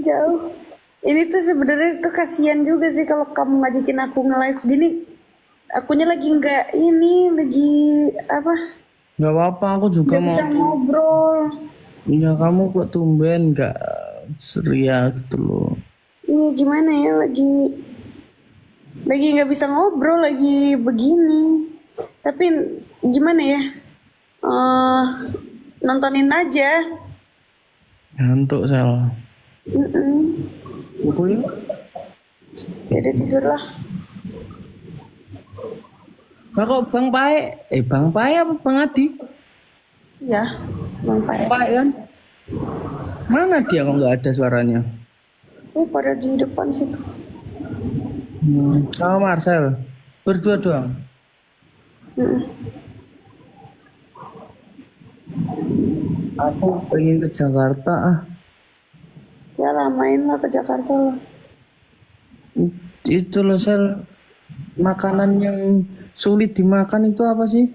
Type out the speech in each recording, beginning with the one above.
Jauh. Ini tuh sebenarnya tuh kasihan juga sih kalau kamu ngajakin aku nge-live gini. Akunya lagi nggak ini, lagi apa? Nggak apa-apa, aku juga Nggak mau bisa ngobrol. ya kamu kok tumben nggak ceria gitu loh. Iya gimana ya, lagi nggak bisa ngobrol, lagi begini. Tapi gimana ya? eh Nontonin aja. Ngantuk sel. Mm-mm. Apa ya? Ya udah tidur lah. Nah, kok Bang Pae? Bang Pae apa Bang Adi? Ya, Bang Bang Pae. Pae kan? Mana dia kok nggak ada suaranya? Pada di depan situ. Sama Marcel. Berdua doang. Aku pengen ke Jakarta ah. Ya lamain lah ke Jakarta lah. Itu loh Sel. Makanan yang sulit dimakan itu apa sih?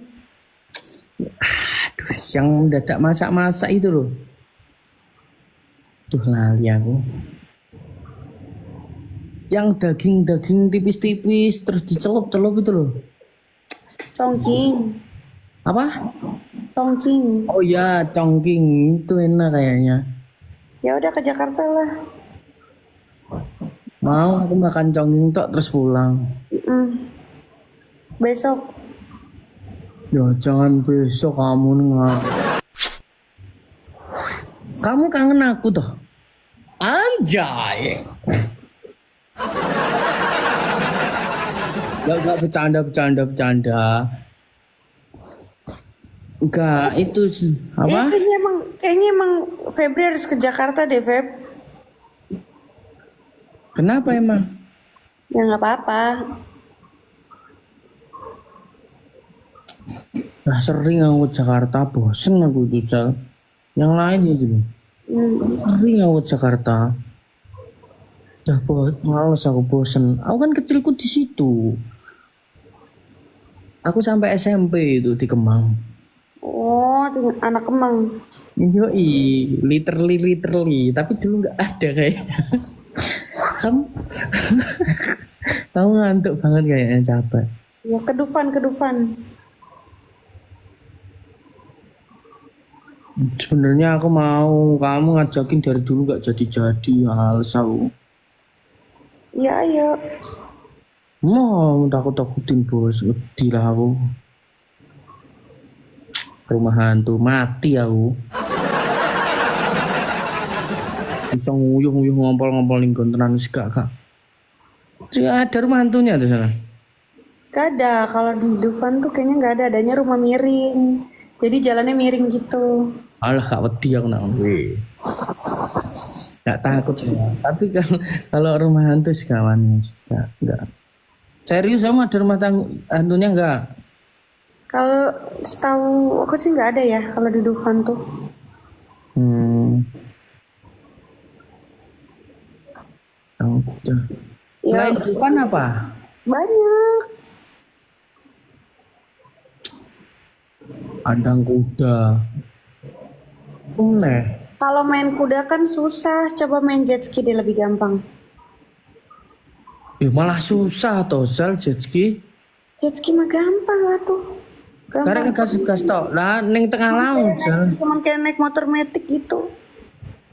Aduh, yang mendadak masak-masak itu loh. Tuh lali aku. Yang daging-daging tipis-tipis terus dicelup-celup itu loh. Chongqing. Apa? Chongqing. Oh ya, congking itu enak kayaknya. Ya udah ke Jakarta lah. Mau aku makan congking tok terus pulang. Mm. Besok. Ya jangan besok kamu nggak. Kamu kangen aku toh? Anjay. Gak bercanda. Enggak, itu sih. Apa? Kayaknya emang Febri harus ke Jakarta deh, Feb. Kenapa emang? Ya nggak apa-apa. Nah, sering aku ke Jakarta, bosen aku itu Sel. Yang lain ya juga. Sering aku ke Jakarta. Dah males aku bosen. Aku kan kecilku di situ. Aku sampai SMP itu di Kemang. Oh, anak Kemang. Yoi, literally. Tapi dulu nggak ada kayaknya. Kamu, kamu ngantuk banget kayaknya capek. Ya kedufan. Sebenarnya aku mau kamu ngajakin dari dulu nggak jadi males aku. Ya ayo. Mau takut-takutin bos, wedi lah aku. Rumah hantu mati aku. Bisa nguyuh ngompol-ngompol lingkungan tenan sih kak. Ada rumah hantunya di sana. Gak ada. Kalau di Dufan tuh kayaknya nggak ada. Adanya rumah miring. Jadi jalannya miring gitu. Alah kak wedi aku nak. Gak takut saya. Tapi kalau rumah hantu sekawan enggak. Serius kamu ada rumah hantunya enggak? Kalau setahu aku sih nggak ada ya kalau di Dufan tuh. Udah. Ya Selain Dufan apa? banyak. Adang kuda. Aneh. Kalau main kuda kan susah. Coba main jet ski deh lebih gampang. Malah susah toh Zal jet ski. Jet ski mah gampang lah tuh. Karena Gampang. gas tok. Lah ning tengah laut Zal. Cuman kayak naik motor metik gitu.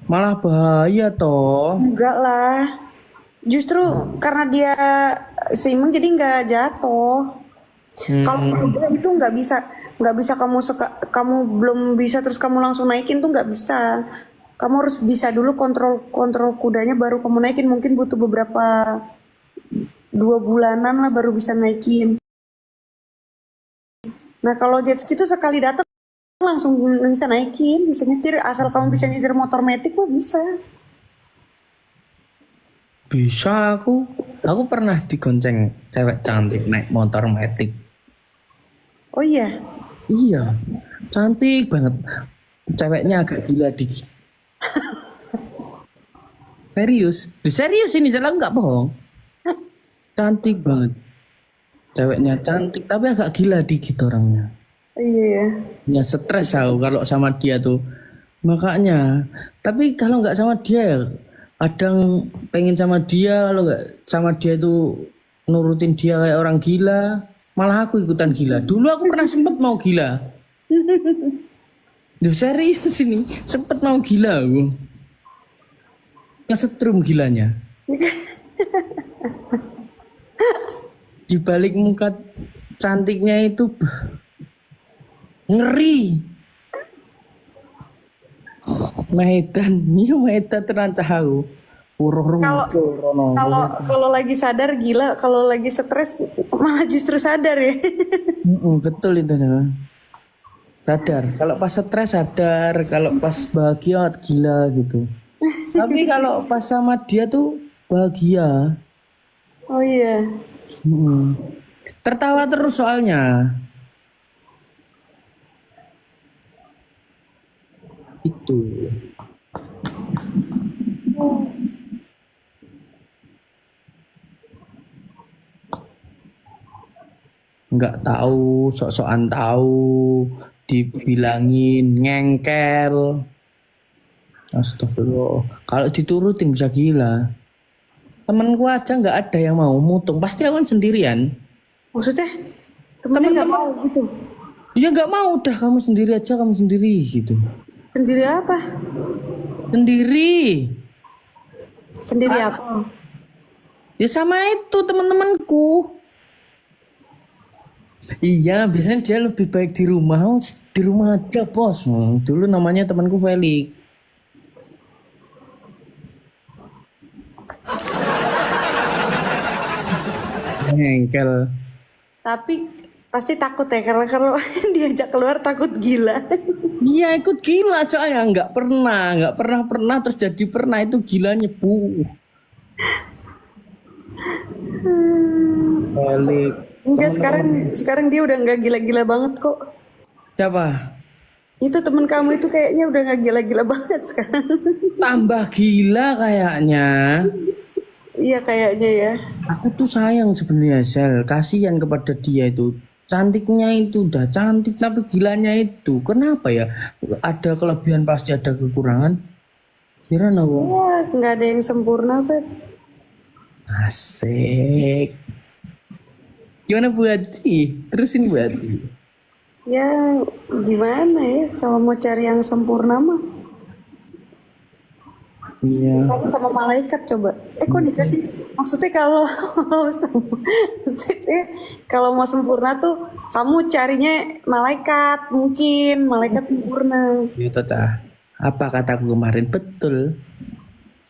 Malah bahaya toh. Enggak lah. Justru karena dia seimbang jadi nggak jatuh. Kalau kuda itu nggak bisa kamu belum bisa terus kamu langsung naikin tuh nggak bisa. Kamu harus bisa dulu kontrol kudanya baru kamu naikin. Mungkin butuh beberapa 2 bulanan lah baru bisa naikin. Nah kalau jet ski tuh sekali datang langsung bisa naikin, bisa nyetir. Asal kamu bisa nyetir motor metik mah bisa. Bisa aku. Aku pernah digonceng cewek cantik naik motor metik. Oh iya. Iya, cantik banget. Ceweknya agak gila dikit. Serius ini saya nggak bohong. Cantik banget. Ceweknya cantik tapi agak gila dikit orangnya. Iya ya. Ya stres aku kalau sama dia tuh. Makanya. Tapi kalau nggak sama dia ya, kadang pengen sama dia, kalau nggak sama dia tuh nurutin dia kayak orang gila, malah aku ikutan gila. Dulu aku pernah sempet mau gila. Duh, serius ini, sempet mau gila aku. Kesetrum gilanya. Di balik muka cantiknya itu ngeri. Maedan, iya maedan terancah aku. Kalau lagi sadar gila, kalau lagi stres malah justru sadar ya. Betul itu. Sadar. Kalau pas stres sadar, kalau pas bahagia gila gitu. Tapi kalau pas sama dia tuh bahagia. Oh iya. Tertawa terus soalnya. Itu. Nggak tahu, sok-sokan tahu, dibilangin ngengkel. Astagfirullah. Kalau diturutin bisa gila. Temenku aja nggak ada yang mau mutung. Pasti aku kan sendirian. Maksudnya temennya nggak mau gitu? Ya nggak mau, udah kamu sendiri aja, kamu sendiri gitu. Sendiri apa? Sendiri. Sendiri apa? Ya sama itu teman-temanku. Iya, biasanya dia lebih baik di rumah. Di rumah aja bos. Dulu namanya temanku Felix. Engkel. Tapi pasti takut ya karena kalau diajak keluar takut gila. Iya ikut gila soalnya nggak pernah terus jadi pernah, itu gilanya bu. Felix. Enggak, sekarang dia udah nggak gila-gila banget kok. Siapa? Itu temen kamu itu kayaknya udah nggak gila-gila banget sekarang. Tambah gila kayaknya. Iya kayaknya ya. Aku tuh sayang sebenarnya Sel, kasihan kepada dia itu. Cantiknya itu udah cantik tapi gilanya itu. Kenapa ya? Ada kelebihan pasti ada kekurangan. Kira nawa. Ya nggak ada yang sempurna Feb. Asik. Gimana buat sih? Terusin buat. Ya gimana ya kalau mau cari yang sempurna mah. Iya. Kamu sama malaikat coba. Kok dikasih? Maksudnya maksudnya kalau mau sempurna tuh kamu carinya malaikat, mungkin malaikat sempurna. Ya tata. Apa kataku kemarin betul.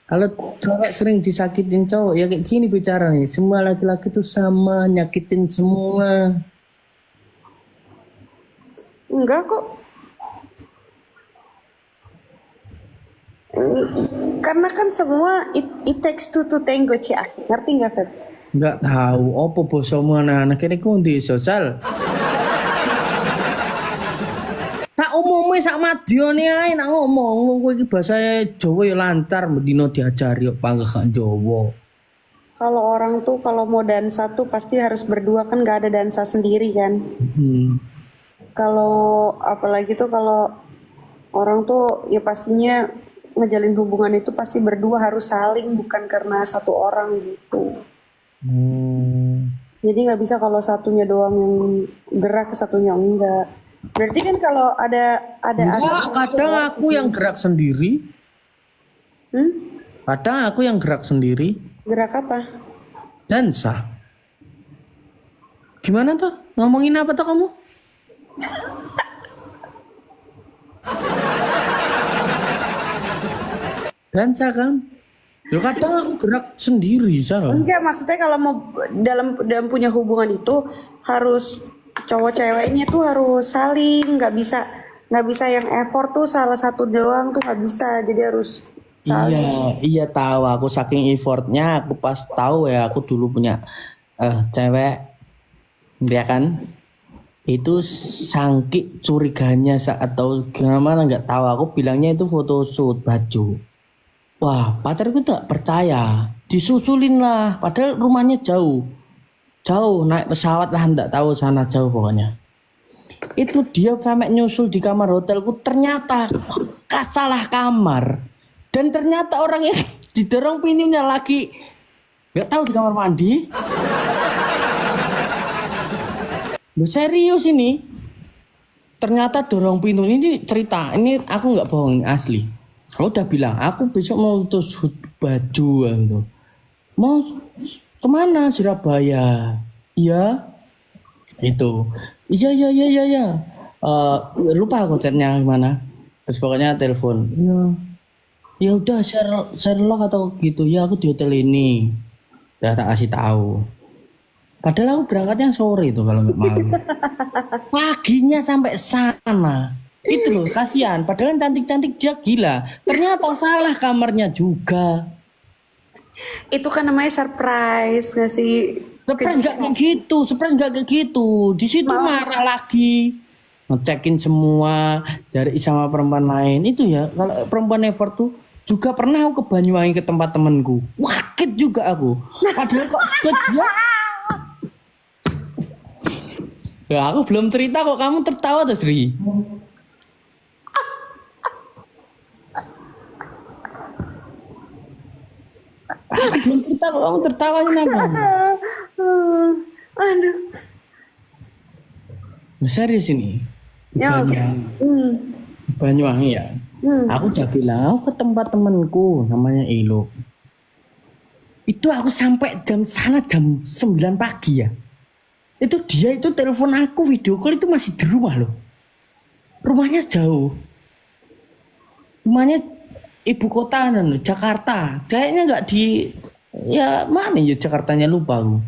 Kalau cewek sering disakitin cowok ya kayak gini bicara nih. Semua laki-laki tuh sama, nyakitin semua. Enggak kok. Karena kan semua it takes two to tango, Ci asik. Ngerti nggak Feb? Nggak tahu apa bosomu anak-anak ini kundi sosial. Tak umumnya sak madione ae nak ngomong kowe iki basa Jawa ya lancar mendino diajari kok panggekan Jawa. Kalau orang tuh kalau mau dansa tuh pasti harus berdua kan, nggak ada dansa sendiri kan. Kalau apalagi tuh kalau orang tuh ya pastinya ngejalin hubungan itu pasti berdua, harus saling, bukan karena satu orang gitu. Jadi nggak bisa kalau satunya doang yang gerak, satunya enggak. Berarti kan kalau ada Enggak, kadang aku yang gerak sendiri. Kadang aku yang gerak sendiri. Gerak apa? Dansa. Gimana tuh? Ngomongin apa tuh kamu? Dansa kan? Ya kadang aku gerak sendiri, Sal. Enggak, maksudnya kalau mau dalam punya hubungan itu harus cowok ceweknya tuh harus saling, nggak bisa yang effort tuh salah satu doang tuh nggak bisa, jadi harus saling. Iya tahu aku saking effortnya aku pas tahu ya aku dulu punya cewek dia kan itu sangki curiganya atau gimana nggak tahu, aku bilangnya itu photoshoot baju. Wah pacarku tak percaya, disusulin lah padahal rumahnya jauh naik pesawat lah nggak tahu sana jauh pokoknya. Itu dia sampai nyusul di kamar hotelku, ternyata salah kamar. Dan ternyata orang yang didorong pintunya lagi. Nggak tahu di kamar mandi. Lu serius ini? Ternyata dorong pintu ini cerita. Ini aku nggak bohong, ini asli. Aku udah bilang, aku besok mau terus baju gitu. Mau kemana? Surabaya. Iya. Itu. Iya. Lupa aku chatnya gimana. Terus pokoknya telepon. Iya. Ya udah Sherlock atau gitu. Ya aku di hotel ini. Udah tak kasih tahu. Padahal aku berangkatnya sore itu kalau nggak malu. Paginya sampai sana. Itu loh kasihan. Padahal cantik-cantik dia gila. Ternyata salah kamarnya juga. Itu kan namanya surprise nggak sih? Surprise nggak kayak gitu. Surprise nggak kayak gitu. Di situ marah lagi. Ngecekin semua dari sama perempuan lain. Itu ya kalau perempuan effort tuh juga pernah aku ke Banyuwangi ke tempat temenku. Wakit juga aku. Padahal kok dia. Ya aku belum cerita kok kamu tertawa tuh Sri. Aku belum cerita kok kamu tertawa kenapa? Aduh. Nah, serius ini. Di Ya. Banyuwangi ya. Aku udah bilang aku ke tempat temanku namanya Elo. Itu aku sampai jam 9 pagi ya. Itu dia itu telepon aku video call itu masih di rumah loh. Rumahnya jauh. Rumahnya ibu kota Jakarta. Kayaknya nggak di ya mana ya Jakartanya lupa aku.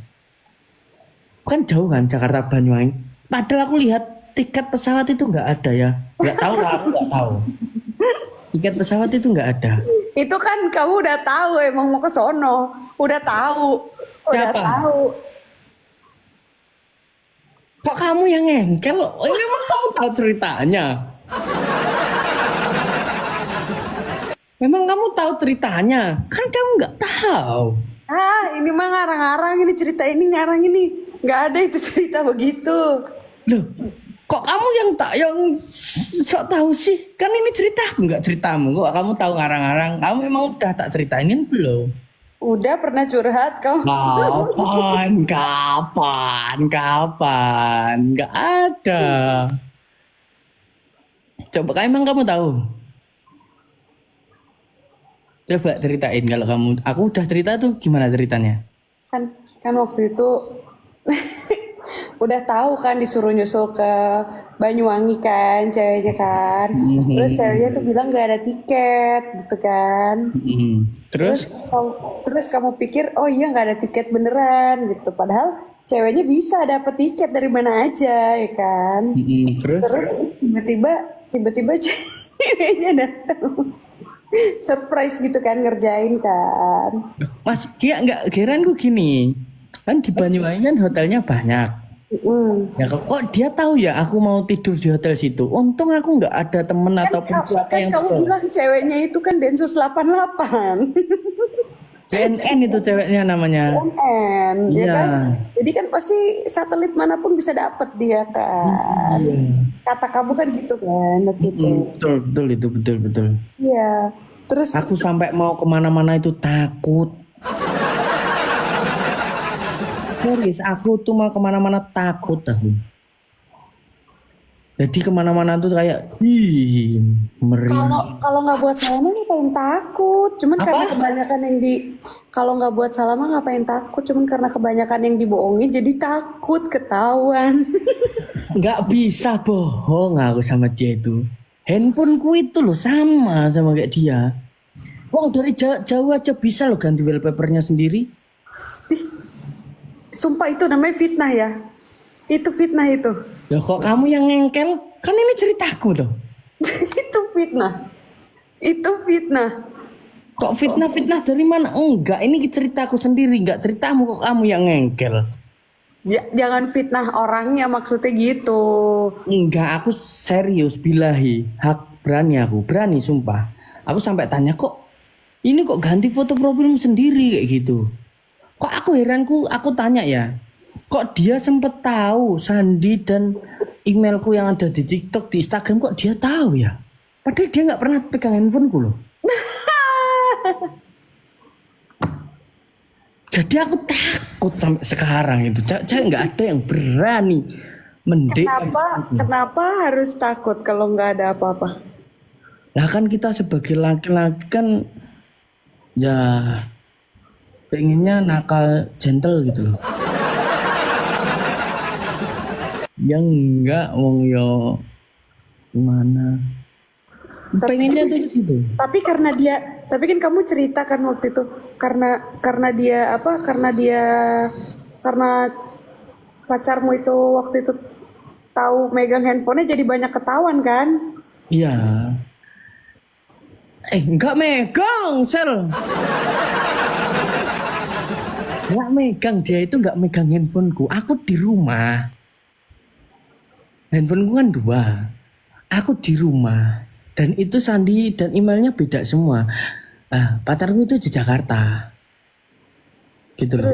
Kan jauh kan Jakarta Banyuwangi. Padahal aku lihat tiket pesawat itu nggak ada ya. Nggak tahu lah aku nggak tahu. Tiket pesawat itu nggak ada. Itu kan kamu udah tahu emang mau ke sono. Udah tahu. Udah Siapa? tahu. Kok kamu yang ngengkel? Oh, ini emang kamu tahu ceritanya? Memang kamu tahu ceritanya? Kan kamu nggak tahu. Ini mah ngarang-ngarang ini cerita ini ngarang ini. Nggak ada itu cerita begitu. Loh, kok kamu yang sok tahu sih? Kan ini ceritaku nggak ceritamu. Kok kamu tahu ngarang-ngarang? Kamu emang udah tak ceritain kan belum? Udah pernah curhat kamu. Kapan? Nggak ada. Coba emang kamu tahu? Coba ceritain kalau kamu. Aku udah cerita tuh gimana ceritanya? Kan waktu itu udah tahu kan disuruh nyusul ke Banyuwangi kan ceweknya kan. Terus ceweknya tuh bilang gak ada tiket gitu kan. Terus? Terus kamu pikir oh iya nggak ada tiket beneran gitu. Padahal ceweknya bisa dapet tiket dari mana aja ya kan. Terus tiba-tiba ceweknya datang. Surprise gitu kan ngerjain kan. Mas, nggak heranku gini. Kan di Banyuwangi kan hotelnya banyak. Ya kok dia tahu ya aku mau tidur di hotel situ. Untung aku nggak ada temen ataupun siapa yang kamu tahu. bilang ceweknya itu kan Densus 88. CNN itu ceweknya namanya. CNN, ya Iya. kan? Jadi kan pasti satelit manapun bisa dapet dia kan. Kata kamu kan gitu kan, gitu. Betul itu betul. Iya. Terus Aku sampai mau kemana-mana itu takut. Serius, aku tuh mau kemana-mana takut aku. Jadi kemana-mana tuh kayak merinding. kalau nggak buat salah mah ngapain takut? Cuman Apa? karena kebanyakan kalau nggak buat salah mah ngapain takut? Cuman karena kebanyakan yang dibohongin jadi takut ketahuan. Nggak bisa bohong aku sama dia itu. Handphoneku itu loh sama kayak dia. Wong dari jauh aja bisa loh ganti wallpapernya sendiri. Sumpah itu namanya fitnah ya. Itu fitnah itu. Ya kok kamu yang ngengkel? Kan ini ceritaku tuh. Itu fitnah. Itu fitnah. Kok fitnah dari mana? Enggak, ini ceritaku sendiri, enggak ceritamu kok kamu yang ngengkel. Jangan fitnah orangnya maksudnya gitu. Enggak, aku serius bilahi. Berani sumpah. Aku sampai tanya kok ini kok ganti foto profilmu sendiri kayak gitu. Kok aku tanya ya. Kok dia sempet tahu Sandi dan emailku yang ada di TikTok, di Instagram kok dia tahu ya? Padahal dia nggak pernah pegang handphoneku loh. Jadi aku takut sampai sekarang itu. Cewek nggak ada yang berani mendek. Kenapa harus takut kalau nggak ada apa-apa? Lah kan kita sebagai laki-laki kan ya pengennya nakal gentle gitu loh. Yang enggak wong yo gimana? Pengennya tuh di situ. Tapi tapi kan kamu ceritakan waktu itu karena pacarmu itu waktu itu tahu megang handphonenya jadi banyak ketahuan kan? Iya. Enggak megang, Sel. Enggak megang, dia itu enggak megang handphoneku. Aku di rumah. Handphoneku kan 2. Aku di rumah. Dan itu sandi dan emailnya beda semua. Pacarku itu di Jakarta. Gitu loh.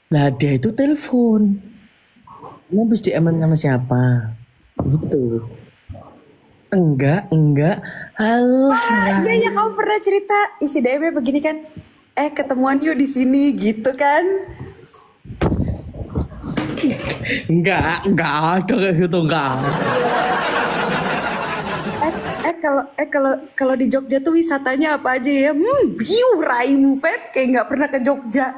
Nah dia itu telepon. Mau habis DM sama siapa? Gitu. Enggak. Alah. Iya ya, kamu pernah cerita isi DM begini kan? Ketemuan yuk di sini gitu kan? Enggak ada kayak gitu, enggak. Kalau di Jogja tuh wisatanya apa aja ya? Raimu Feb kayak nggak pernah ke Jogja.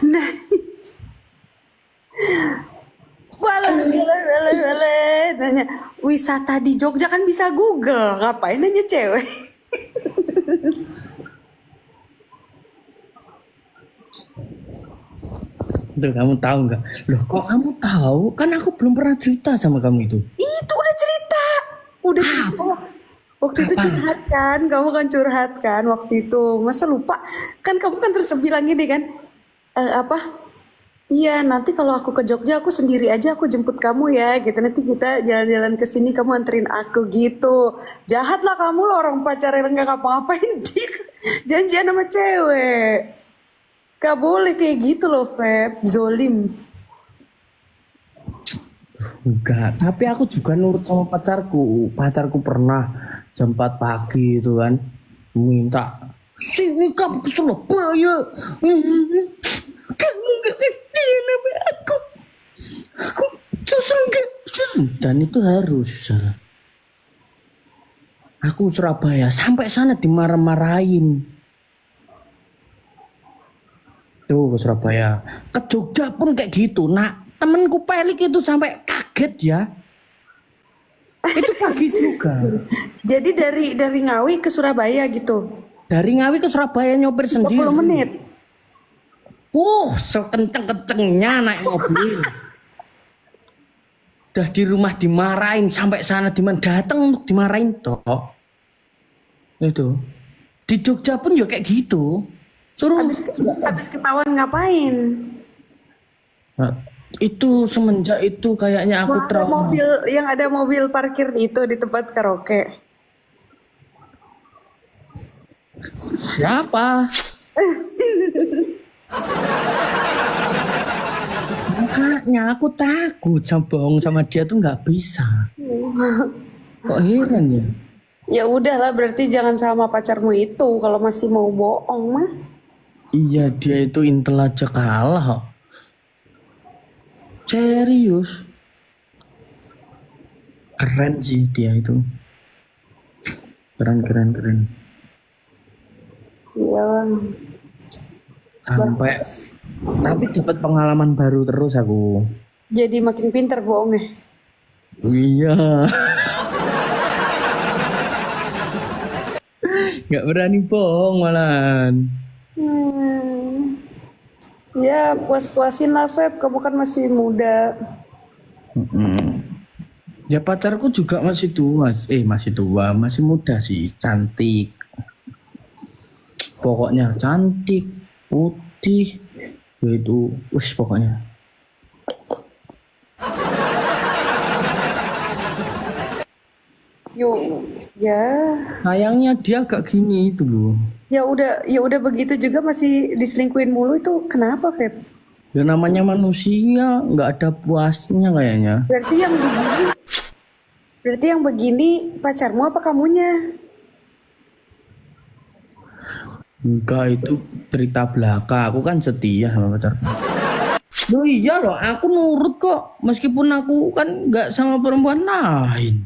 Nah, nanya wisata di Jogja kan bisa Google, ngapain nanya cewek? Tuh kamu tahu nggak? Loh kok kamu tahu? Kan aku belum pernah cerita sama kamu itu. Itu udah cerita. Waktu itu curhat kan, kamu kan curhat kan waktu itu. Masa lupa? Kan kamu kan terus bilang gini kan, iya nanti kalau aku ke Jogja aku sendiri aja aku jemput kamu ya gitu. Nanti kita jalan-jalan ke sini kamu anterin aku gitu. Jahat lah kamu lo orang pacaran nggak ngapa-ngapain dia janjian sama cewek. Gak boleh kayak gitu loh Feb, zolim. Enggak, tapi aku juga nurut sama pacarku. Pacarku pernah jam 4 pagi itu kan minta sini kamu ke Surabaya. Kamu nggak ngerti nama aku. Aku justru nggak. Dan itu harus. Aku Surabaya sampai sana dimarah-marahin. Tuh ke Surabaya, ke Jogja pun kayak gitu. Nah temenku pelik itu sampai kaget ya. Itu pagi juga. Jadi dari Ngawi ke Surabaya gitu. Dari Ngawi ke Surabaya nyopir 30 sendiri. menit. Sekenceng-kencengnya naik mobil. Udah di rumah dimarahin sampai sana datang untuk dimarahin toh. Itu. Di Jogja pun ya kayak gitu. Suruh Habis ketahuan ngapain? Nah, itu semenjak itu kayaknya aku trauma. Yang ada mobil parkir itu di tempat karaoke. Siapa? Makanya aku takut bohong sama dia tuh nggak bisa. Kok heran ya? Ya udahlah berarti jangan sama pacarmu itu kalau masih mau bohong mah. Iya dia itu intel aja kalah. Serius. Keren sih dia itu. Keren. Iya. Sampai tapi dapat pengalaman baru terus aku. Jadi makin pinter bohongnya. Iya. Nggak berani bohong malahan. Ya puas-puasin lah Feb, kamu kan masih muda. Ya pacarku juga masih tua, masih muda sih, cantik. Pokoknya cantik, putih, gitu, pokoknya. Yuk, ya. Sayangnya dia agak gini itu loh. Ya udah begitu juga masih diselingkuhin mulu itu kenapa Feb? Ya namanya manusia nggak ada puasnya kayaknya. Berarti yang begini pacarmu apa kamunya? Enggak, itu cerita belaka. Aku kan setia sama pacarku. Loh iya loh, aku nurut kok. Meskipun aku kan nggak sama perempuan lain.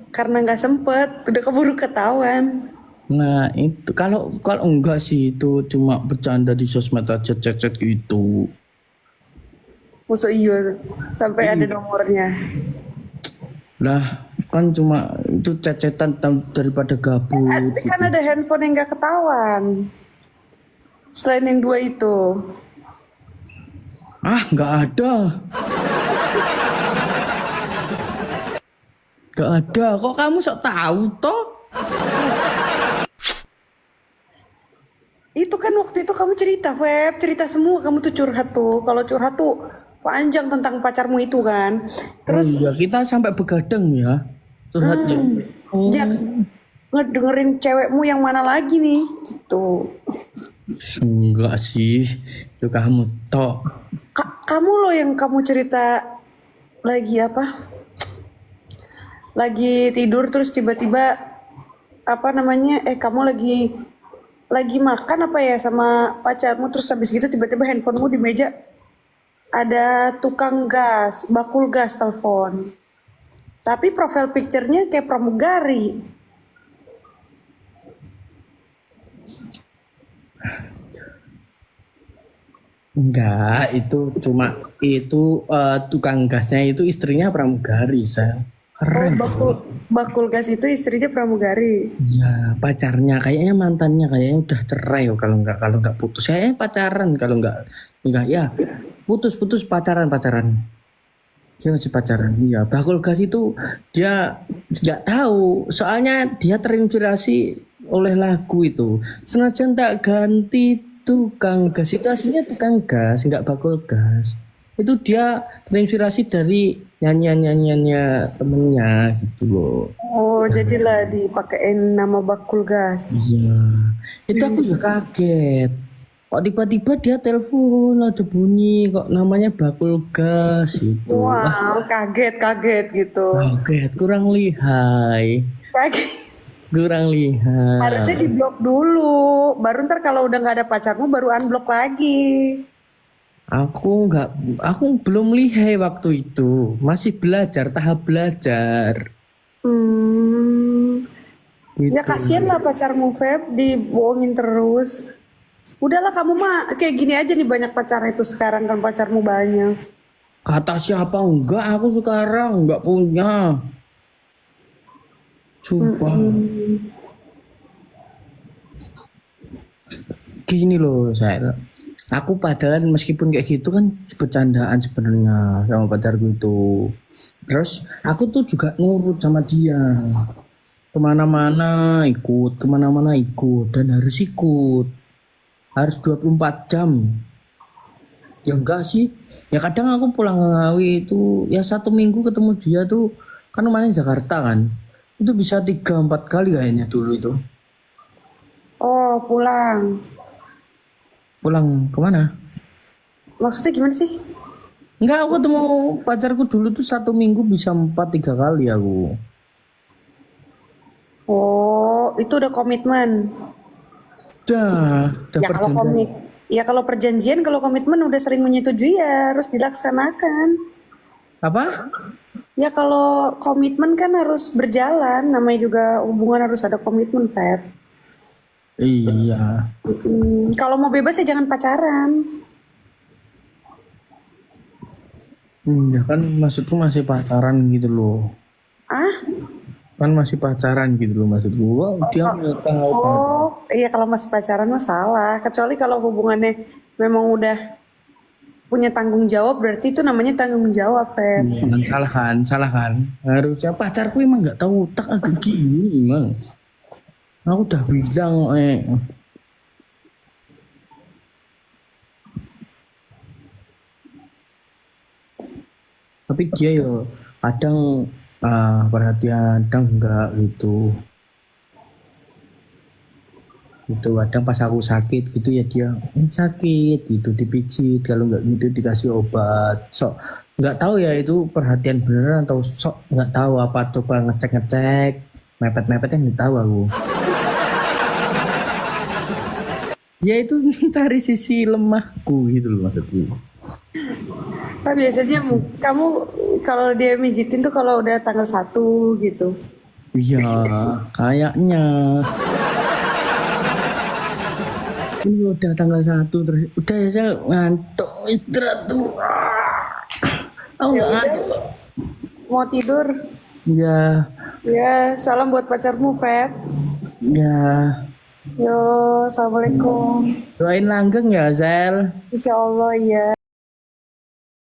Karena nggak sempet, udah keburu ketahuan. Nah itu kalau kalau enggak sih itu cuma bercanda di sosmed aja chat-chat gitu. Musuh iya, sampai ada nomornya. Lah kan cuma itu chat-chatan daripada gabut. Kan ada handphone yang nggak ketahuan. Selain yang dua itu. Ah nggak ada. Nggak ada. Kok kamu sok tahu toh? Itu kan waktu itu kamu cerita, cerita semua kamu tuh curhat tuh. Kalau curhat tuh panjang tentang pacarmu itu kan. Terus Oh iya kita sampai begadang ya curhatnya. Oh ya ngedengerin cewekmu yang mana lagi nih gitu. enggak sih itu kamu toh. Kamu loh yang kamu cerita lagi apa? Lagi tidur terus tiba-tiba apa namanya? Kamu lagi makan apa ya sama pacarmu terus habis gitu tiba-tiba handphonemu di meja ada tukang gas, bakul gas telepon. Tapi profile picture-nya kayak pramugari. Enggak, itu cuma itu tukang gasnya itu istrinya pramugari, saya. Oh, Keren. bakul gas itu istrinya pramugari. Ya, pacarnya kayaknya mantannya kayaknya udah cerai oh, kalau nggak putus. Kayaknya pacaran kalau nggak ya putus pacaran. Dia masih pacaran. Iya, bakul gas itu dia nggak tahu. Soalnya dia terinspirasi oleh lagu itu. Senajan tak ganti tukang gas itu aslinya tukang gas, nggak bakul gas. Itu dia terinspirasi dari nyanyiannya temennya gitu loh. Oh, jadilah dipakein nama bakul gas. Iya, itu aku juga kaget. Kok tiba-tiba dia telepon ada bunyi kok namanya bakul gas gitu. Wow, kaget gitu. Kaget, kurang lihai. Kaget. Kurang lihai. Harusnya diblok dulu. Baru ntar kalau udah nggak ada pacarmu baru unblock lagi. Aku belum lihai waktu itu. Masih belajar, tahap belajar. Hmm. Ya Gitu. kasihan lah pacarmu Feb dibohongin terus. Udahlah kamu mah kayak gini aja nih banyak pacar itu sekarang kan pacarmu banyak. Kata siapa enggak, aku sekarang enggak punya. Sumpah. Gini loh saya. Aku padahal meskipun kayak gitu kan bercandaan sebenarnya sama pacarku itu. Terus aku tuh juga nurut sama dia. Kemana-mana ikut dan harus ikut. Harus 24 jam. Ya enggak sih. Ya kadang aku pulang ke Ngawi itu ya 1 minggu ketemu dia tuh kan rumahnya di Jakarta kan. Itu bisa 3-4 kali kayaknya dulu itu. Oh pulang. Pulang kemana? Maksudnya gimana sih? Enggak, aku ketemu pacarku dulu tuh 1 minggu bisa 4-3 kali aku. Oh itu udah komitmen. Udah Ya kalau perjanjian. kalau perjanjian kalau komitmen udah sering menyetujui ya harus dilaksanakan. Apa? Ya kalau komitmen kan harus berjalan, namanya juga hubungan harus ada komitmen, Feb. Iya. Kalau mau bebas ya jangan pacaran. Ya kan maksudku masih pacaran gitu loh. Ah? Kan masih pacaran gitu loh maksudku. Wow, dia nggak tahu kan. Oh, iya kalau masih pacaran masalah. Kecuali kalau hubungannya memang udah punya tanggung jawab, berarti itu namanya tanggung jawab, Feb. Jangan salah kan. Harusnya pacarku emang nggak tahu tak agak gini emang. Aku udah bilang tapi dia ya kadang perhatian kadang enggak gitu. Gitu kadang pas aku sakit gitu ya dia sakit gitu dipijit kalau enggak gitu dikasih obat. Sok nggak tahu ya itu perhatian beneran atau sok nggak tahu apa coba ngecek mepet-mepet yang nggak tahu aku. Dia itu cari sisi lemahku gitu loh maksudku. Nah, biasanya kamu kalau dia mijitin tuh kalau udah tanggal 1 gitu. Iya, kayaknya. Ini udah tanggal 1 terus. Udah ya saya ngantuk istirahat tuh. Aku Ya nggak udah, ngantuk. mau tidur. Ya, Ya, salam buat pacarmu, Feb. ya. Yo, assalamualaikum. Doain langgeng ya, Sel. Insya Allah ya.